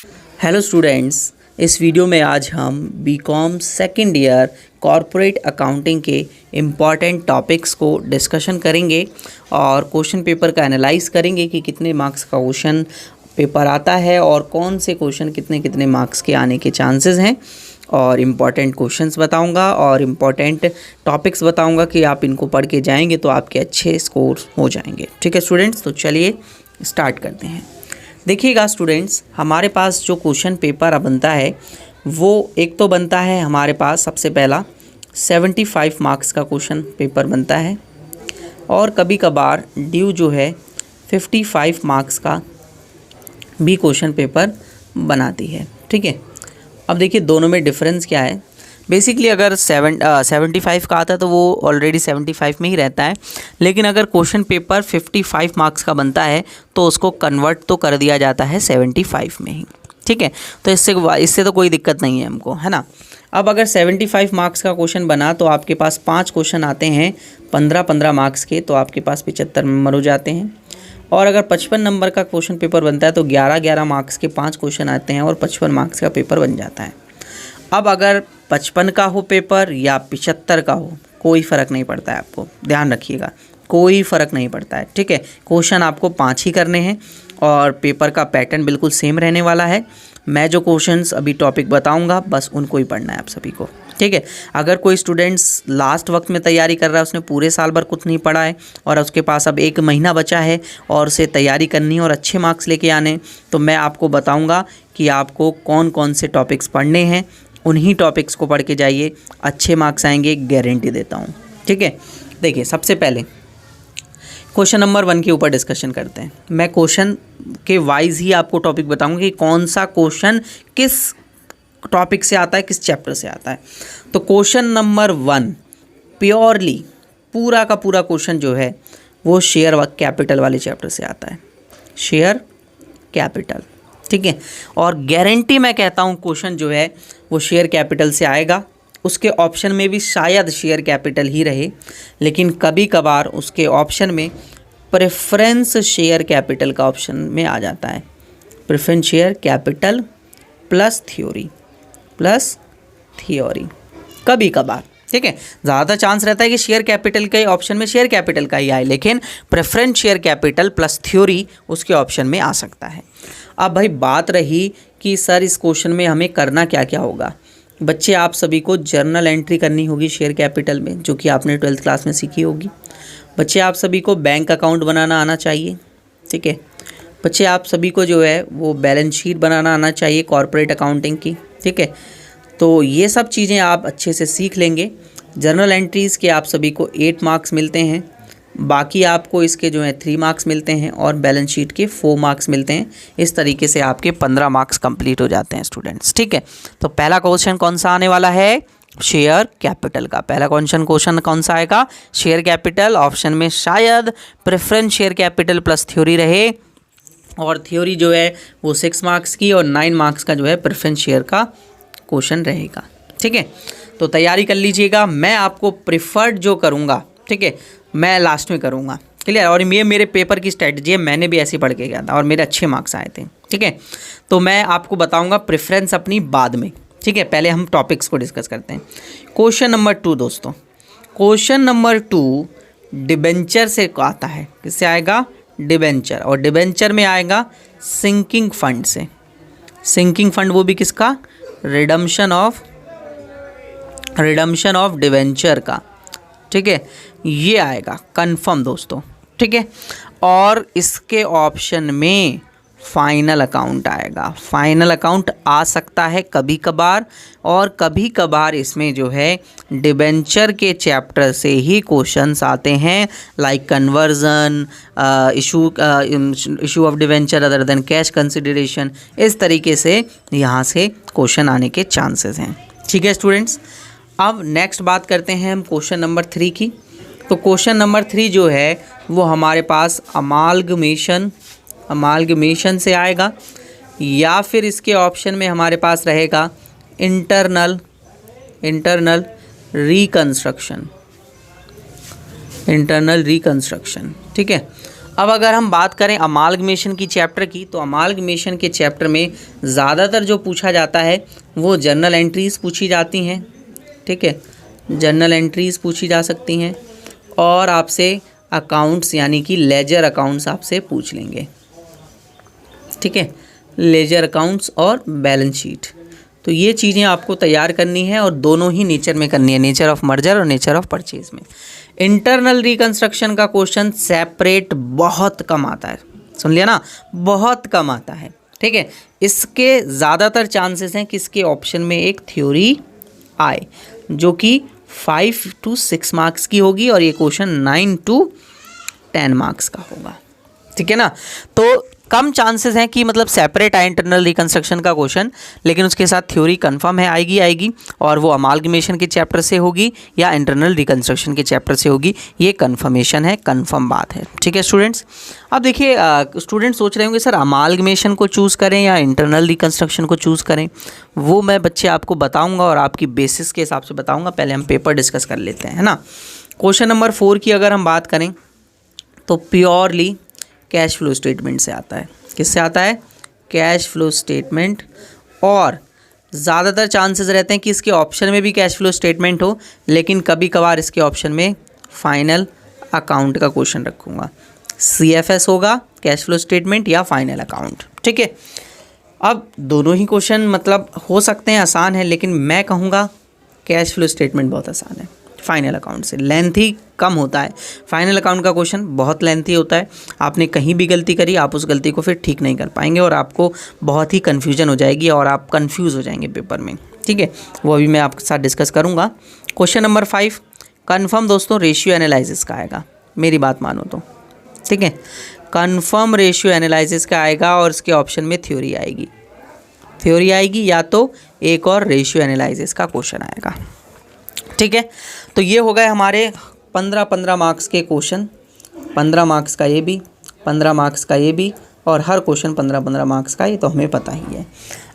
Hello students, इस video में आज हम BCom second year corporate accounting के इम्पॉर्टेंट टॉपिक्स को डिस्कशन करेंगे और क्वेश्चन पेपर का एनालाइज करेंगे कि कितने मार्क्स का क्वेश्चन पेपर आता है और कौन से क्वेश्चन कितने कितने मार्क्स के आने के चांसेस हैं। और इम्पॉर्टेंट क्वेश्चंस बताऊंगा और इम्पॉर्टेंट टॉपिक्स बताऊंगा कि आप इनको पढ़ के जाएंगे तो आपके अच्छे स्कोर हो जाएंगे। ठीक है स्टूडेंट्स, तो चलिए स्टार्ट करते हैं। देखिएगा स्टूडेंट्स, हमारे पास जो क्वेश्चन पेपर बनता है वो एक तो बनता है हमारे पास सबसे पहला 75 मार्क्स का क्वेश्चन पेपर बनता है और कभी कभार ड्यू जो है 55 मार्क्स का भी क्वेश्चन पेपर बनाती है। ठीक है, अब देखिए दोनों में डिफरेंस क्या है। बेसिकली अगर 75 का आता है तो वो ऑलरेडी 75 में ही रहता है, लेकिन अगर क्वेश्चन पेपर 55 मार्क्स का बनता है तो उसको कन्वर्ट तो कर दिया जाता है 75 में ही। ठीक है, तो इससे तो कोई दिक्कत नहीं है हमको, है ना। अब अगर 75 मार्क्स का क्वेश्चन बना तो आपके पास 5 क्वेश्चन आते हैं 15-15 मार्क्स के, तो आपके पास 75 नंबर हो जाते हैं। और अगर 55 नंबर का क्वेश्चन पेपर बनता है तो 11-11 मार्क्स के 5 क्वेश्चन आते हैं और 55 मार्क्स का पेपर बन जाता है। अब अगर 55 का हो पेपर या 75 का हो, कोई फ़र्क नहीं पड़ता है, आपको ध्यान रखिएगा, कोई फ़र्क नहीं पड़ता है। ठीक है, क्वेश्चन आपको 5 ही करने हैं और पेपर का पैटर्न बिल्कुल सेम रहने वाला है। मैं जो क्वेश्चंस अभी टॉपिक बताऊंगा बस उनको ही पढ़ना है आप सभी को। ठीक है, अगर कोई स्टूडेंट्स लास्ट वक्त में तैयारी कर रहा है, उसने पूरे साल भर कुछ नहीं पढ़ा है और उसके पास अब 1 महीना बचा है और उसे तैयारी करनी है और अच्छे मार्क्स लेके आने, तो मैं आपको बताऊंगा कि आपको कौन कौन से टॉपिक्स पढ़ने हैं। उन्हीं टॉपिक्स को पढ़ के जाइए, अच्छे मार्क्स आएंगे, गारंटी देता हूँ। ठीक है, देखिए सबसे पहले क्वेश्चन नंबर 1 के ऊपर डिस्कशन करते हैं। मैं क्वेश्चन के वाइज ही आपको टॉपिक बताऊंगा कि कौन सा क्वेश्चन किस टॉपिक से आता है, किस चैप्टर से आता है। तो क्वेश्चन नंबर 1 प्योरली पूरा का पूरा क्वेश्चन जो है वो शेयर कैपिटल वाले चैप्टर से आता है, शेयर कैपिटल। ठीक है, और गारंटी मैं कहता हूँ क्वेश्चन जो है वो शेयर कैपिटल से आएगा। उसके ऑप्शन में भी शायद शेयर कैपिटल ही रहे, लेकिन कभी कभार उसके ऑप्शन में प्रेफरेंस शेयर कैपिटल का ऑप्शन में आ जाता है। Preference share capital plus theory कभी कभार। ठीक है, ज़्यादा चांस रहता है कि शेयर कैपिटल के ऑप्शन में शेयर कैपिटल का ही आए, लेकिन preference share capital plus theory उसके ऑप्शन में आ सकता है। अब भाई बात रही कि सर इस क्वेश्चन में हमें करना क्या क्या होगा। बच्चे आप सभी को जर्नल एंट्री करनी होगी शेयर कैपिटल में, जो कि आपने 12th क्लास में सीखी होगी। बच्चे आप सभी को बैंक अकाउंट बनाना आना चाहिए। ठीक है, बच्चे आप सभी को जो है वो बैलेंस शीट बनाना आना चाहिए कॉर्पोरेट अकाउंटिंग की। ठीक है, तो ये सब चीज़ें आप अच्छे से सीख लेंगे। जर्नल एंट्रीज़ के आप सभी को 8 मार्क्स मिलते हैं, बाकी आपको इसके जो है 3 मार्क्स मिलते हैं और बैलेंस शीट के 4 मार्क्स मिलते हैं। इस तरीके से आपके 15 मार्क्स कंप्लीट हो जाते हैं स्टूडेंट्स। ठीक है, तो पहला क्वेश्चन कौन सा आने वाला है, शेयर कैपिटल का। पहला क्वेश्चन कौन सा आएगा, शेयर कैपिटल। ऑप्शन में शायद preference share capital plus theory रहे और थ्योरी जो है वो 6 मार्क्स की और 9 मार्क्स का जो है प्रेफरेंस शेयर का क्वेश्चन रहेगा। ठीक है, तो तैयारी कर लीजिएगा। मैं आपको प्रिफर्ड जो करूँगा, ठीक है, मैं लास्ट में करूँगा, क्लियर। और ये मेरे पेपर की स्ट्रेटजी है, मैंने भी ऐसे पढ़ के गया था और मेरे अच्छे मार्क्स आए थे। ठीक है, तो मैं आपको बताऊँगा प्रेफरेंस अपनी बाद में। ठीक है, पहले हम टॉपिक्स को डिस्कस करते हैं। क्वेश्चन नंबर 2 दोस्तों, क्वेश्चन नंबर 2 डिबेंचर से आता है। किससे आएगा, डिबेंचर, और डिबेंचर में आएगा सिंकिंग फंड से। सिंकिंग फंड वो भी किसका, रिडम्पशन ऑफ डिबेंचर का। ठीक है, ये आएगा कंफर्म दोस्तों। ठीक है, और इसके ऑप्शन में फाइनल अकाउंट आएगा। फाइनल अकाउंट आ सकता है कभी कभार, और कभी कभार इसमें जो है डिबेंचर के चैप्टर से ही क्वेश्चंस आते हैं, like conversion, issue of debenture other than cash consideration. इस तरीके से यहाँ से क्वेश्चन आने के चांसेस हैं। ठीक है स्टूडेंट्स, अब नेक्स्ट बात करते हैं हम क्वेश्चन नंबर 3 की। तो क्वेश्चन नंबर 3 जो है वो हमारे पास अमालगमेशन से आएगा, या फिर इसके ऑप्शन में हमारे पास रहेगा इंटरनल रिकंस्ट्रक्शन। ठीक है, अब अगर हम बात करें अमालगमेशन की चैप्टर की, तो अमालगमेशन के चैप्टर में ज़्यादातर जो पूछा जाता है वो जर्नल एंट्रीज़ पूछी जाती हैं, ठीक है, जर्नल एंट्रीज़ पूछी जा सकती हैं और आपसे अकाउंट्स यानी कि लेजर अकाउंट्स आपसे पूछ लेंगे, ठीक है, लेजर अकाउंट्स और बैलेंस शीट। तो ये चीज़ें आपको तैयार करनी है और दोनों ही नेचर में करनी है, नेचर ऑफ मर्जर और नेचर ऑफ परचेज में। इंटरनल रिकंस्ट्रक्शन का क्वेश्चन सेपरेट बहुत कम आता है, सुन लिया ना, बहुत कम आता है, ठीक है। इसके ज़्यादातर चांसेस हैं कि इसके ऑप्शन में एक थ्योरी आए जो कि 5 to 6 मार्क्स की होगी और ये क्वेश्चन 9 to 10 मार्क्स का होगा, ठीक है ना। तो कम चांसेस हैं कि मतलब सेपरेट आए इंटरनल रिकंस्ट्रक्शन का क्वेश्चन, लेकिन उसके साथ थ्योरी कंफर्म है आएगी और वो अमालगमेशन के चैप्टर से होगी या इंटरनल रिकंस्ट्रक्शन के चैप्टर से होगी, ये कंफर्मेशन है, कंफर्म बात है, ठीक है स्टूडेंट्स। अब देखिए स्टूडेंट सोच रहे होंगे सर अमालगमेशन को चूज़ करें या इंटरनल रिकंस्ट्रक्शन को चूज़ करें, वो मैं बच्चे आपको बताऊँगा और आपकी बेसिस के हिसाब से बताऊँगा। पहले हम पेपर डिस्कस कर लेते हैं, है ना। क्वेश्चन नंबर 4 की अगर हम बात करें तो प्योरली कैश फ्लो स्टेटमेंट से आता है। किससे आता है? Cash flow statement. और ज़्यादातर चांसेस रहते हैं कि इसके ऑप्शन में भी कैश फ्लो स्टेटमेंट हो, लेकिन कभी कभार इसके ऑप्शन में फाइनल अकाउंट का क्वेश्चन रखूँगा। CFS होगा, कैश फ्लो स्टेटमेंट या फाइनल अकाउंट, ठीक है। अब दोनों ही क्वेश्चन मतलब हो सकते हैं आसान है, लेकिन मैं कहूँगा कैश फ्लो स्टेटमेंट बहुत आसान है फाइनल अकाउंट से, लेंथी कम होता है। फाइनल अकाउंट का क्वेश्चन बहुत लेंथी होता है, आपने कहीं भी गलती करी आप उस गलती को फिर ठीक नहीं कर पाएंगे और आपको बहुत ही कन्फ्यूजन हो जाएगी और आप कंफ्यूज हो जाएंगे पेपर में, ठीक है। वो अभी मैं आपके साथ डिस्कस करूँगा। क्वेश्चन नंबर 5 कन्फर्म दोस्तों रेशियो एनालिसिस का आएगा, मेरी बात मानो तो, ठीक है। कन्फर्म रेशियो एनालिसिस का आएगा और इसके ऑप्शन में थ्योरी आएगी या तो एक और रेशियो एनालिसिस का क्वेश्चन आएगा, ठीक है। तो ये हो गए हमारे 15 मार्क्स के क्वेश्चन, 15 मार्क्स का ये भी, 15 मार्क्स का ये भी और हर क्वेश्चन 15 मार्क्स का, ये तो हमें पता ही है।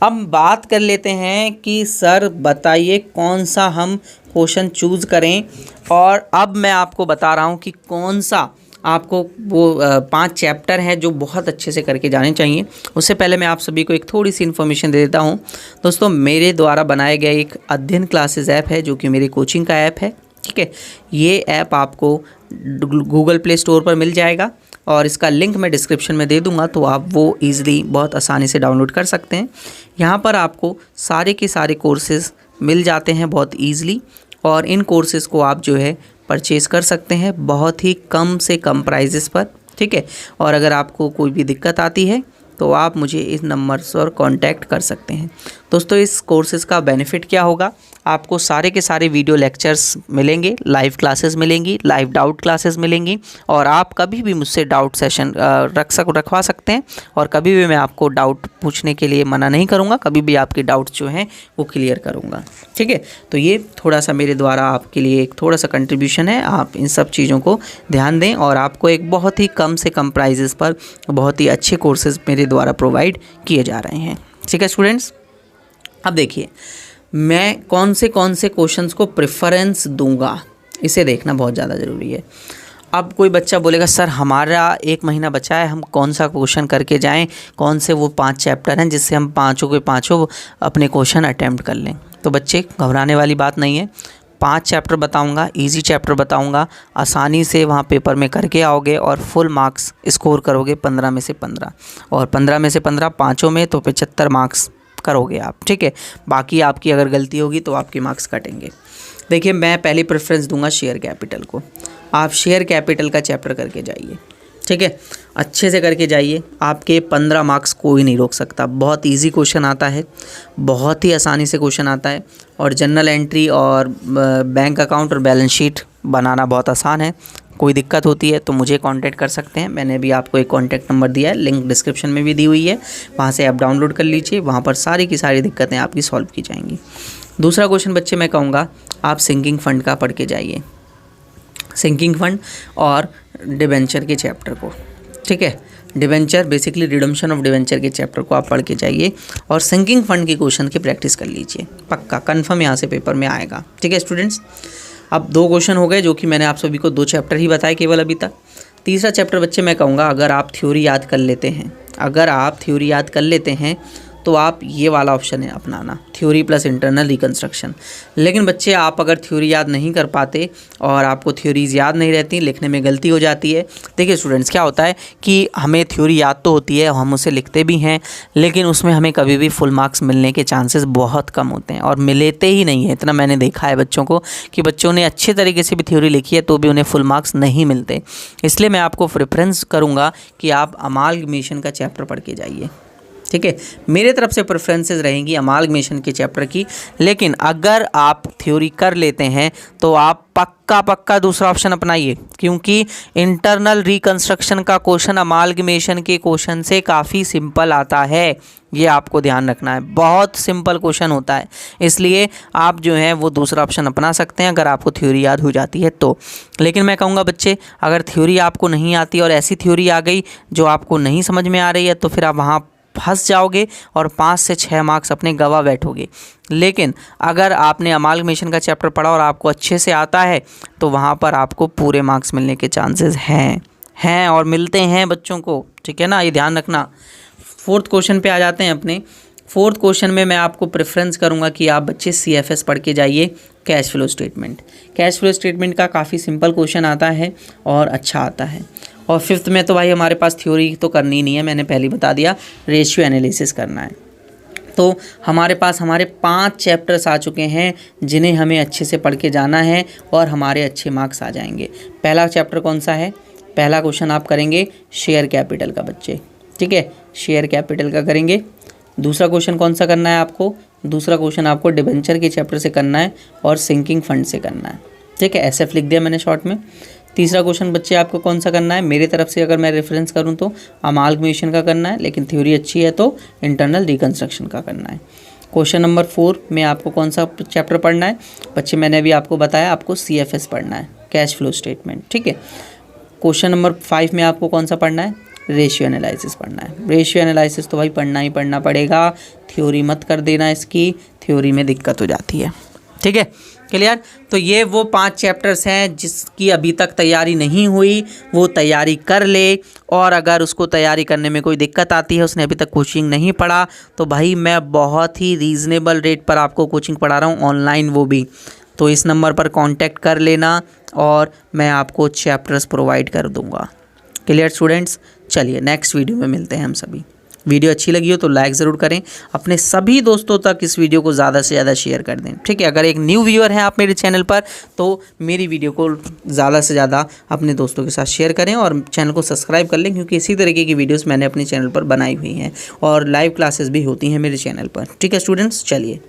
अब बात कर लेते हैं कि सर बताइए कौन सा हम क्वेश्चन चूज़ करें, और अब मैं आपको बता रहा हूँ कि कौन सा आपको वो 5 चैप्टर हैं जो बहुत अच्छे से करके जाने चाहिए। उससे पहले मैं आप सभी को एक थोड़ी सी इन्फॉर्मेशन दे देता हूँ दोस्तों। मेरे द्वारा बनाया गया एक अध्ययन क्लासेस ऐप है जो कि मेरी कोचिंग का ऐप है, ठीक है। ये ऐप आपको गूगल प्ले स्टोर पर मिल जाएगा और इसका लिंक मैं डिस्क्रिप्शन में दे दूंगा, तो आप वो ईज़िली बहुत आसानी से डाउनलोड कर सकते हैं। यहाँ पर आपको सारे के सारे कोर्सेज़ मिल जाते हैं बहुत ईज़िली और इन कोर्सेज़ को आप जो है परचेज़ कर सकते हैं बहुत ही कम से कम प्राइजेस पर, ठीक है। और अगर आपको कोई भी दिक्कत आती है तो आप मुझे इस नंबर पर कांटेक्ट कर सकते हैं। दोस्तों इस कोर्सेज़ का बेनिफिट क्या होगा, आपको सारे के सारे वीडियो लेक्चर्स मिलेंगे, लाइव क्लासेस मिलेंगी, लाइव डाउट क्लासेस मिलेंगी और आप कभी भी मुझसे डाउट सेशन रखवा सकते हैं और कभी भी मैं आपको डाउट पूछने के लिए मना नहीं करूँगा, कभी भी आपके डाउट्स जो हैं वो क्लियर करूँगा, ठीक है। तो ये थोड़ा सा मेरे द्वारा आपके लिए एक थोड़ा सा कंट्रीब्यूशन है, आप इन सब चीज़ों को ध्यान दें और आपको एक बहुत ही कम से कम प्राइजेस पर बहुत ही अच्छे कोर्सेज़ मेरे द्वारा प्रोवाइड किए जा रहे हैं, ठीक है स्टूडेंट्स। अब देखिए मैं कौन से क्वेश्चंस को प्रेफरेंस दूंगा, इसे देखना बहुत ज़्यादा ज़रूरी है। अब कोई बच्चा बोलेगा सर हमारा 1 महीना बचा है, हम कौन सा क्वेश्चन करके जाएं, कौन से वो 5 चैप्टर हैं जिससे हम पाँचों के पाँचों अपने क्वेश्चन अटैम्प्ट कर लें। तो बच्चे घबराने वाली बात नहीं है, 5 चैप्टर बताऊंगा, इजी चैप्टर बताऊंगा, आसानी से वहाँ पेपर में करके आओगे और फुल मार्क्स स्कोर करोगे 15 में से 15 और 15 में से 15 पाँचों में तो 75 मार्क्स करोगे आप, ठीक है। बाकी आपकी अगर गलती होगी तो आपके मार्क्स कटेंगे। देखिए मैं पहली प्रेफरेंस दूंगा शेयर कैपिटल को, आप शेयर कैपिटल का चैप्टर करके जाइए, ठीक है, अच्छे से करके जाइए, आपके 15 मार्क्स कोई नहीं रोक सकता। बहुत इजी क्वेश्चन आता है, बहुत ही आसानी से क्वेश्चन आता है और जनरल एंट्री और बैंक अकाउंट और बैलेंस शीट बनाना बहुत आसान है। कोई दिक्कत होती है तो मुझे कांटेक्ट कर सकते हैं, मैंने भी आपको एक कांटेक्ट नंबर दिया है, लिंक डिस्क्रिप्शन में भी दी हुई है, वहाँ से आप डाउनलोड कर लीजिए, वहाँ पर सारी की सारी दिक्कतें आपकी सॉल्व की जाएंगी। दूसरा क्वेश्चन बच्चे मैं कहूँगा आप सिंकिंग फंड का पढ़ के जाइए, सिंकिंग फंड और डिबेंचर के चैप्टर को, ठीक है। Debenture basically redemption of debenture के चैप्टर को आप पढ़ के जाइए और सिंकिंग फंड के क्वेश्चन की प्रैक्टिस कर लीजिए, पक्का कन्फर्म यहाँ से पेपर में आएगा, ठीक है स्टूडेंट्स। अब 2 क्वेश्चन हो गए जो कि मैंने आप सभी को 2 चैप्टर ही बताए केवल अभी तक। तीसरा चैप्टर बच्चे मैं कहूँगा, अगर आप थ्योरी याद कर लेते हैं तो आप ये वाला ऑप्शन है अपनाना, थ्योरी प्लस इंटरनल रिकंस्ट्रक्शन। लेकिन बच्चे आप अगर थ्योरी याद नहीं कर पाते और आपको थ्योरीज याद नहीं रहती, लिखने में गलती हो जाती है। देखिए स्टूडेंट्स, क्या होता है कि हमें थ्योरी याद तो होती है, हम उसे लिखते भी हैं, लेकिन उसमें हमें कभी भी फुल मार्क्स मिलने के चांसेस बहुत कम होते हैं और मिलते ही नहीं है। इतना मैंने देखा है बच्चों को कि बच्चों ने अच्छे तरीके से भी थ्योरी लिखी है तो भी उन्हें फुल मार्क्स नहीं मिलते। इसलिए मैं आपको प्रेफरेंस करूँगा कि आप अमालगमेशन का चैप्टर पढ़ के जाइए, ठीक है। मेरे तरफ से प्रेफरेंसेस रहेंगी अमालगमेशन के चैप्टर की। लेकिन अगर आप थ्योरी कर लेते हैं तो आप पक्का दूसरा ऑप्शन अपनाइए, क्योंकि इंटरनल रिकंस्ट्रक्शन का क्वेश्चन अमालगमेशन के क्वेश्चन से काफ़ी सिंपल आता है। ये आपको ध्यान रखना है, बहुत सिंपल क्वेश्चन होता है। इसलिए आप जो है वो दूसरा ऑप्शन अपना सकते हैं अगर आपको थ्योरी याद हो जाती है तो। लेकिन मैं कहूँगा बच्चे, अगर थ्योरी आपको नहीं आती और ऐसी थ्योरी आ गई जो आपको नहीं समझ में आ रही है तो फिर आप वहाँ फंस जाओगे और 5 से 6 मार्क्स अपने गवा बैठोगे। लेकिन अगर आपने अमालगमेशन का चैप्टर पढ़ा और आपको अच्छे से आता है तो वहाँ पर आपको पूरे मार्क्स मिलने के चांसेस हैं और मिलते हैं बच्चों को, ठीक है ना, ये ध्यान रखना। फोर्थ क्वेश्चन पे आ जाते हैं अपने। फोर्थ क्वेश्चन में मैं आपको प्रेफरेंस करूँगा कि आप बच्चे CFS पढ़ के जाइए, cash flow statement. Cash flow statement का काफ़ी सिंपल क्वेश्चन आता है और अच्छा आता है। और फिफ्थ में तो भाई हमारे पास थ्योरी तो करनी नहीं है, मैंने पहले बता दिया, रेशियो एनालिसिस करना है। तो हमारे पास हमारे 5 चैप्टर्स आ चुके हैं जिन्हें हमें अच्छे से पढ़ के जाना है और हमारे अच्छे मार्क्स आ जाएंगे। पहला चैप्टर कौन सा है? पहला क्वेश्चन आप करेंगे शेयर कैपिटल का बच्चे, ठीक है, शेयर कैपिटल का करेंगे। दूसरा क्वेश्चन कौन सा करना है आपको? दूसरा क्वेश्चन आपको डिबेंचर के चैप्टर से करना है और सिंकिंग फंड से करना है, ठीक है, SF लिख दिया मैंने शॉर्ट में। तीसरा क्वेश्चन बच्चे आपको कौन सा करना है? मेरे तरफ से अगर मैं रेफरेंस करूं तो अमालगमेशन का करना है, लेकिन थ्योरी अच्छी है तो इंटरनल रिकंस्ट्रक्शन का करना है। क्वेश्चन नंबर 4 में आपको कौन सा चैप्टर पढ़ना है? बच्चे मैंने अभी आपको बताया, आपको CFS पढ़ना है, कैश फ्लो स्टेटमेंट, ठीक है। क्वेश्चन नंबर 5 में आपको कौन सा पढ़ना है? रेशियो एनालिसिस पढ़ना है। रेशियो एनालिसिस तो भाई पढ़ना ही पढ़ना पड़ेगा, थ्योरी मत कर देना, इसकी थ्योरी में दिक्कत हो जाती है, ठीक है, क्लियर। तो ये वो 5 चैप्टर्स हैं जिसकी अभी तक तैयारी नहीं हुई वो तैयारी कर ले। और अगर उसको तैयारी करने में कोई दिक्कत आती है, उसने अभी तक कोचिंग नहीं पढ़ा, तो भाई मैं बहुत ही रीज़नेबल रेट पर आपको कोचिंग पढ़ा रहा हूँ, ऑनलाइन वो भी। तो इस नंबर पर कांटेक्ट कर लेना और मैं आपको चैप्टर्स प्रोवाइड कर दूँगा। क्लियर स्टूडेंट्स, चलिए नेक्स्ट वीडियो में मिलते हैं हम सभी। वीडियो अच्छी लगी हो तो लाइक ज़रूर करें, अपने सभी दोस्तों तक इस वीडियो को ज़्यादा से ज़्यादा शेयर कर दें, ठीक है। अगर एक न्यू व्यूअर हैं आप मेरे चैनल पर तो मेरी वीडियो को ज़्यादा से ज़्यादा अपने दोस्तों के साथ शेयर करें और चैनल को सब्सक्राइब कर लें, क्योंकि इसी तरीके की वीडियोस मैंने अपने चैनल पर बनाई हुई हैं और लाइव क्लासेस भी होती हैं मेरे चैनल पर, ठीक है स्टूडेंट्स। चलिए।